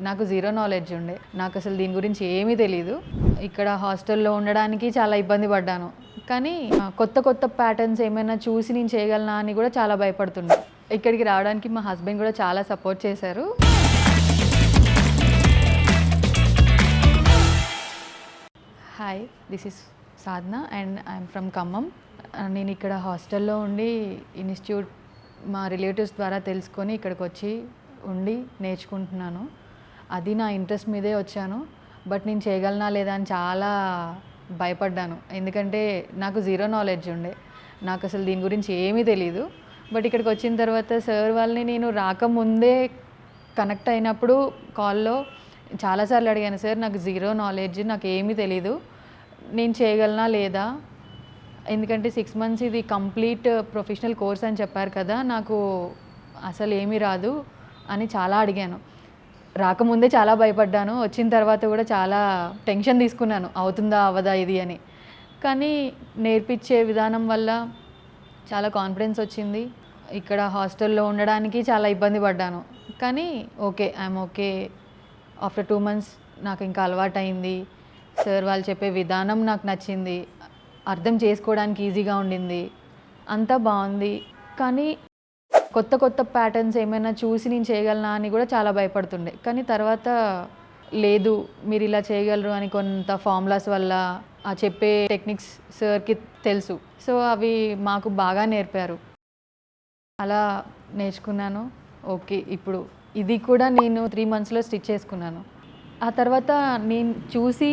నాకు zero knowledge ఉండే. నాకు అసలు దీని గురించి ఏమీ తెలీదు. ఇక్కడ హాస్టల్‌లో ఉండడానికి చాలా ఇబ్బంది పడ్డాను. కానీ కొత్త కొత్త ప్యాటర్న్స్ ఏమైనా చూసి నేను చేయగలనా అని కూడా చాలా భయపడుతుండే. ఇక్కడికి రావడానికి మా హస్బెండ్ కూడా చాలా సపోర్ట్ చేశారు. Hi, this is Sadhana and I'm from Khammam. నేను ఇక్కడ హాస్టల్లో ఉండి ఇన్స్టిట్యూట్ మా రిలేటివ్స్ ద్వారా తెలుసుకొని ఇక్కడికి వచ్చి ఉండి నేర్చుకుంటున్నాను. అది నా ఇంట్రెస్ట్ మీదే వచ్చాను. బట్ నేను చేయగలనా లేదా అని చాలా భయపడ్డాను. ఎందుకంటే నాకు జీరో నాలెడ్జ్ ఉండే. నాకు అసలు దీని గురించి ఏమీ తెలీదు. బట్ ఇక్కడికి వచ్చిన తర్వాత సార్ వాళ్ళని నేను రాకముందే కనెక్ట్ అయినప్పుడు కాల్లో చాలాసార్లు అడిగాను, సార్ నాకు జీరో నాలెడ్జ్, నాకు ఏమీ తెలీదు, నేను చేయగలనా లేదా, ఎందుకంటే 6 months ఇది కంప్లీట్ ప్రొఫెషనల్ కోర్స్ అని చెప్పారు కదా, నాకు అసలు ఏమీ రాదు అని చాలా అడిగాను. రాకముందే చాలా భయపడ్డాను. వచ్చిన తర్వాత కూడా చాలా టెన్షన్ తీసుకున్నాను, అవుతుందా అవ్వదా ఇది అని. కానీ నేర్పించే విధానం వల్ల చాలా కాన్ఫిడెన్స్ వచ్చింది. ఇక్కడ హాస్టల్లో ఉండడానికి చాలా ఇబ్బంది పడ్డాను. కానీ okay, I'm okay. After 2 months నాకు ఇంకా అలవాటైంది. సార్ వాళ్ళు చెప్పే విధానం నాకు నచ్చింది. అర్థం చేసుకోవడానికి ఈజీగా ఉండింది. అంతా బాగుంది. కానీ కొత్త కొత్త ప్యాటర్న్స్ ఏమైనా చూసి నేను చేయగలనా అని కూడా చాలా భయపడుతుండే. కానీ తర్వాత లేదు, మీరు ఇలా చేయగలరు అని కొంత ఫార్ములాస్ వల్ల ఆ చెప్పే టెక్నిక్స్ సార్కి తెలుసు. సో అవి మాకు బాగా నేర్పారు. అలా నేర్చుకున్నాను. ఓకే, ఇప్పుడు ఇది కూడా నేను 3 monthsలో స్టిచ్ చేసుకున్నాను. ఆ తర్వాత నేను చూసి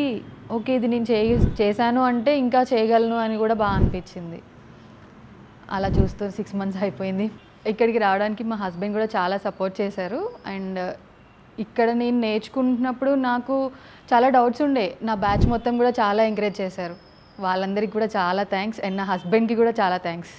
ఓకే, ఇది నేను చేశాను అంటే ఇంకా చేయగలను అని కూడా బాగా అనిపించింది. అలా చూస్తూ 6 months అయిపోయింది. ఇక్కడికి రావడానికి మా హస్బెండ్ కూడా చాలా సపోర్ట్ చేశారు. అండ్ ఇక్కడ నేను నేర్చుకుంటున్నప్పుడు నాకు చాలా డౌట్స్ ఉండే. నా బ్యాచ్ మొత్తం కూడా చాలా ఎంకరేజ్ చేశారు. వాళ్ళందరికీ కూడా చాలా థ్యాంక్స్. అండ్ నా హస్బెండ్కి కూడా చాలా థ్యాంక్స్.